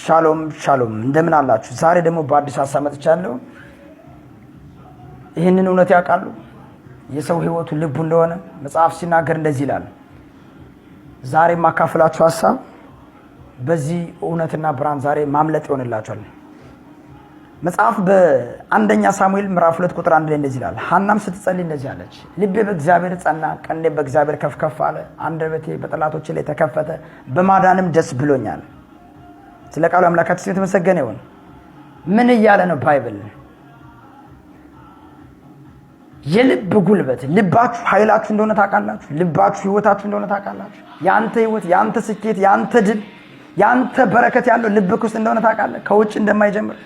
ሻሎም ሻሎም እንደምን አላችሁ? ዛሬ ደግሞ በአዲስ ሐሳብ መጥቻለሁ። ይህንን እውነት ያውቃሉ? የሰው ህይወቱ ልቡ እንደሆነ መጽሐፍ ሲናገር እንደዚህ ይላል። ዛሬ ማካፈላችሁ ሐሳብ በዚህ እውነትና ብርሃን ዛሬ ማምለጥ ይሆንላችኋል። መጽሐፍ በአንደኛ ሳሙኤል ምዕራፍ 2 ቁጥር 1 ላይ እንደዚህ ይላል። ሐናም ስትጸልይ እንደዚህ አለች፣ ልቤ በእግዚአብሔር ጸና፣ ቀንዴ በእግዚአብሔር ከፍ አለ፣ አንደበቴ በጠላቶቼ ላይ ተከፈተ፣ በማዳንም ደስ ብሎኛል። ስለ ቃሉ አምላካችን የተመሰገነ ይሁን። ምን እያለ ነው ባይብል? የልብ ጉልበት፣ ልባችሁ ኃይላችሁ እንደሆነ ታውቃላችሁ። ልባችሁ ህይወታችሁ እንደሆነ ታውቃላችሁ። ያንተ ህይወት፣ ያንተ ስኬት፣ ያንተ ድል፣ ያንተ በረከት ያለው ልብክ ውስጥ እንደሆነ ታውቃለህ። ከውጭ እንደማይጀምር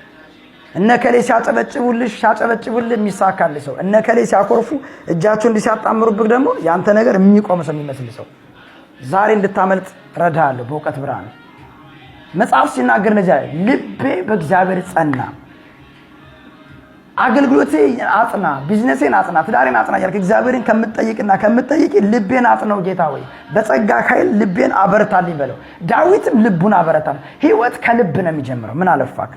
እነከሌ ሲያጨበጭቡልሽ የሚሳካልህ ሰው፣ እነከሌ ሲያኮርፉ እጃቸውን ሲያጣምሩብህ ደግሞ ያንተ ነገር የሚቆም ሰው የሚመስል ሰው ዛሬ እንድታመልጥ ረዳሃለሁ በእውቀት ብርሃን። መጽሐፍ ሲናገር ነጃ ልቤ በእግዚአብሔር ጸና፣ አገልግሎቴ አጽና፣ ቢዝነሴን አጽና፣ ትዳሬን አጽና ያልክ እግዚአብሔርን ከምትጠይቅ ልቤን አጽናው ጌታ ሆይ በጸጋ ኃይል ልቤን አበረታልኝ በለው። ዳዊትም ልቡን አበረታል። ህይወት ከልብ ነው የሚጀምረው። ምን አለፋክ?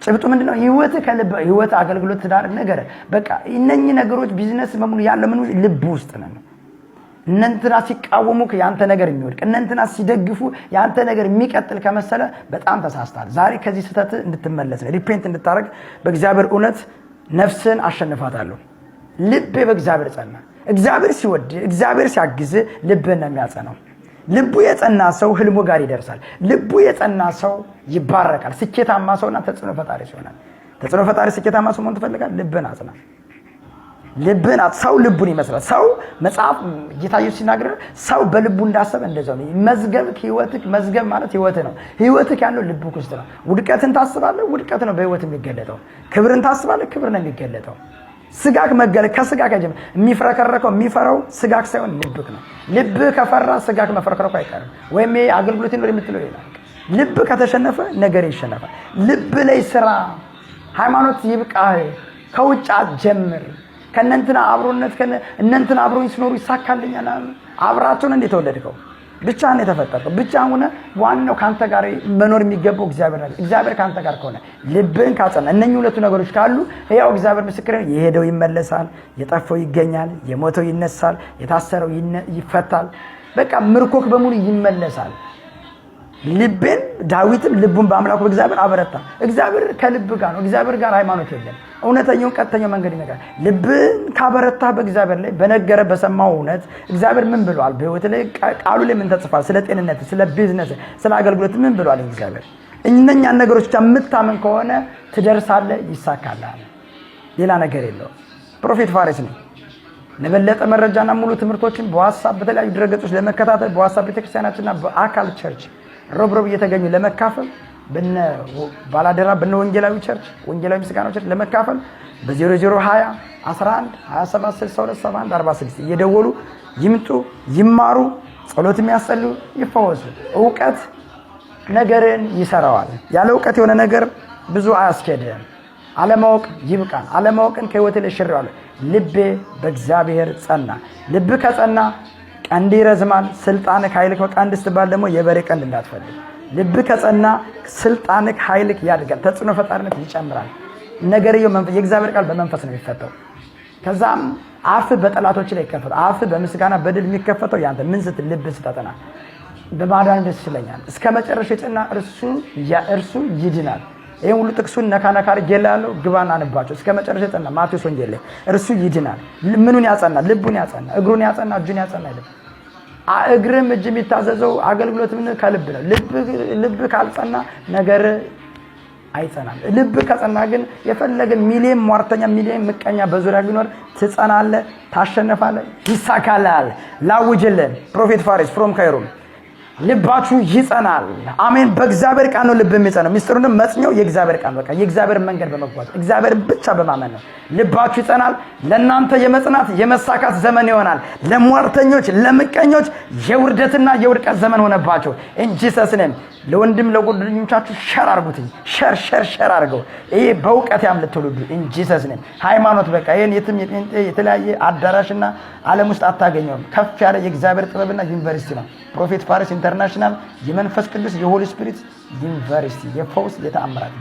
ጭብጡ ምንድነው? ህይወት ከልብ፣ ህይወት፣ አገልግሎት፣ ትዳር ነገር በቃ እነኚህ ነገሮች ቢዝነስ በሙሉ ያለው ምን ልብ ውስጥ ነው። እነንትና ሲቃወሙክ ያንተ ነገር የሚወድቅ፣ እነንትና ሲደግፉ ያንተ ነገር የሚቀጥል ከመሰለ በጣም ተሳስተሃል። ዛሬ ከዚህ ስህተት እንድትመለስ ነው፣ ሪፔንት እንድታረግ በእግዚአብሔር እውነት ነፍስን አሸንፋታለሁ። ልቤ በእግዚአብሔር ጸና። እግዚአብሔር ሲወድ፣ እግዚአብሔር ሲያግዝ ልብን ነው የሚያጸናው። ልቡ የጸና ሰው ህልሙ ጋር ይደርሳል። ልቡ የጸና ሰው ይባረካል። ስኬታማ ሰውና ተጽዕኖ ፈጣሪ ይሆናል። ተጽዕኖ ፈጣሪ ስኬታማ ሰው መሆን ትፈልጋለህ? ልብን አጽና። ሰው ልቡን ይመስላል። ሰው መጽሐፍ ጌታ ኢየሱስ ሲናገር ሰው በልቡ እንዳሰበ እንደዛው ነው። መዝገብ ማለት ህይወት ነው። ህይወትክ ያለው ልብክ ውስጥ ነው። ውድቀትን ታስባለህ፣ ውድቀት ነው በህይወት የሚገለጠው። ክብርን ታስባለህ፣ ክብር ነው የሚገለጠው። ስጋክ መገለጥ ከስጋክ አይጀምር። የሚፈረከረከው የሚፈራው ስጋክ ሳይሆን ልብክ ነው። ልብ ከፈራ ስጋክ መፈረከረኩ አይቀርም። ወይም አገልግሎት ነው የምትለው ይላል። ልብ ከተሸነፈ ነገር ይሸነፋል። ልብ ላይ ስራ፣ ሃይማኖት ይብቃህ፣ ከውጭ አትጀምር። ከነንትና አብሮነት እነንትና አብሮኝ ሲኖሩ ይሳካልኛል። አብራቸውን እንዴት ተወለድከው? ብቻህን የተፈጠርከው ብቻህን ሆነ። ዋናው ካንተ ጋር መኖር የሚገባው እግዚአብሔር ካንተ ጋር ከሆነ ልብን ካጸና፣ እነኚህ ሁለቱ ነገሮች ካሉ ያው እግዚአብሔር ምስክር ነው። የሄደው ይመለሳል፣ የጠፋው ይገኛል፣ የሞተው ይነሳል፣ የታሰረው ይፈታል። በቃ ምርኮክ በሙሉ ይመለሳል። ልብን ዳዊትም ልቡን በአምላኩ በእግዚአብሔር አበረታ። እግዚአብሔር ከልብ ጋር ነው። እግዚአብሔር ጋር ሃይማኖት የለም። እውነተኛው ቀጥተኛው መንገድ ይነጋል። ልብን ካበረታ በእግዚአብሔር ላይ በነገረ በሰማው እውነት እግዚአብሔር ምን ብሏል? በህይወት ላይ ቃሉ ላይ ምን ተጽፏል? ስለ ጤንነት፣ ስለ ቢዝነስ፣ ስለ አገልግሎት ምን ብሏል እግዚአብሔር? እነኛን ነገሮች የምታምን ከሆነ ትደርሳለህ፣ ይሳካልሃል። ሌላ ነገር የለውም። ፕሮፌት ፋሪስ ነው። ለበለጠ መረጃና ሙሉ ትምህርቶችን በዋትስአፕ በተለያዩ ድረገጾች ለመከታተል በዋትስአፕ ቤተክርስቲያናችንና በአካል ቸርች ሮብሮብ እየተገኙ ለመካፈል ባላደራ ወንጌላዊ ቸርች ወንጌላዊ ምስጋናው ቸርች ለመካፈል በ0020 11 27 62 71 46 እየደወሉ ይምጡ፣ ይማሩ፣ ጸሎት የሚያስጸልዩ ይፈወሱ። ዕውቀት ነገርን ይሰራዋል። ያለ ዕውቀት የሆነ ነገር ብዙ አያስኬድም። አለማወቅ ይብቃን። አለማወቅን ከህይወት ላይ ሽሬዋለሁ። ልቤ በእግዚአብሔር ጸና። ልብ ከጸና ቀንድ ይረዝማል። ስልጣንክ ኃይልክ ቀንድ ስትባል ደግሞ የበሬ ቀንድ እንዳትፈልግ። ልብ ከጸና ስልጣንክ ኃይልክ ያድጋል። ተጽዕኖ ፈጣሪነት ይጨምራል። ነገርየው የእግዚአብሔር ቃል በመንፈስ ነው የሚፈተው። ከዛም አፍ በጠላቶች ላይ ይከፈታል። አፍ በምስጋና በድል የሚከፈተው ያንተ ምን ስትል ልብ ስትጠና በማዳን ደስ ይለኛል። እስከ መጨረሻ የጸና እርሱ ይድናል። ይሄን ሁሉ ጥቅሱን ነካ አድርጌልሃለሁ። ግባና አንባቸው። እስከ መጨረሻ የጸና ማቴዎስ ወንጌል ላይ እርሱ ይድናል። ምኑን ያጸና? ልቡን ያጸና፣ እግሩን ያጸና፣ እጁን ያጸና አይደል? እግርም እጅ የሚታዘዘው አገልግሎት ምን ከልብ ነው። ልብ ካልጸና ነገር አይጸናም። ልብ ከጸና ግን የፈለገ ሚሊየን ሟርተኛ፣ ሚሊየን ምቀኛ በዙሪያ ቢኖር ትጸናለህ፣ ታሸንፋለህ፣ ይሳካልሃል። ላውጅልን ፕሮፌት ፋሪስ ፍሮም ካይሮ ልባችሁ ይጸናል። አሜን። በእግዚአብሔር ቃል ነው ልብ የሚጸናው። ሚስጥሩንም መጽኛው የእግዚአብሔር ቃል በቃ የእግዚአብሔር መንገድ በመጓዝ እግዚአብሔር ብቻ በማመን ነው። ልባችሁ ይጸናል። ለእናንተ የመጽናት የመሳካት ዘመን ይሆናል። ለሟርተኞች፣ ለምቀኞች የውርደትና የውድቀት ዘመን ሆነባቸው። ኢንጂሰስ ኔም ለወንድም ለጓደኞቻችሁ ሸር አርጉትኝ። ሸር አርገው። ይሄ በእውቀት ያምልጥ ትውልዱ ኢንጂሰስ ኔም። ሃይማኖት በቃ ይሄን የትም የተለያየ አዳራሽና ዓለም ውስጥ አታገኘውም። ከፍ ያለ የእግዚአብሔር ጥበብና ዩኒቨርሲቲ ነው። ፕሮፌት ፋሪስ ኢንተርናሽናል የመንፈስ ቅዱስ የሆሊ ስፒሪት ዩኒቨርሲቲ የፈውስ የተአምራት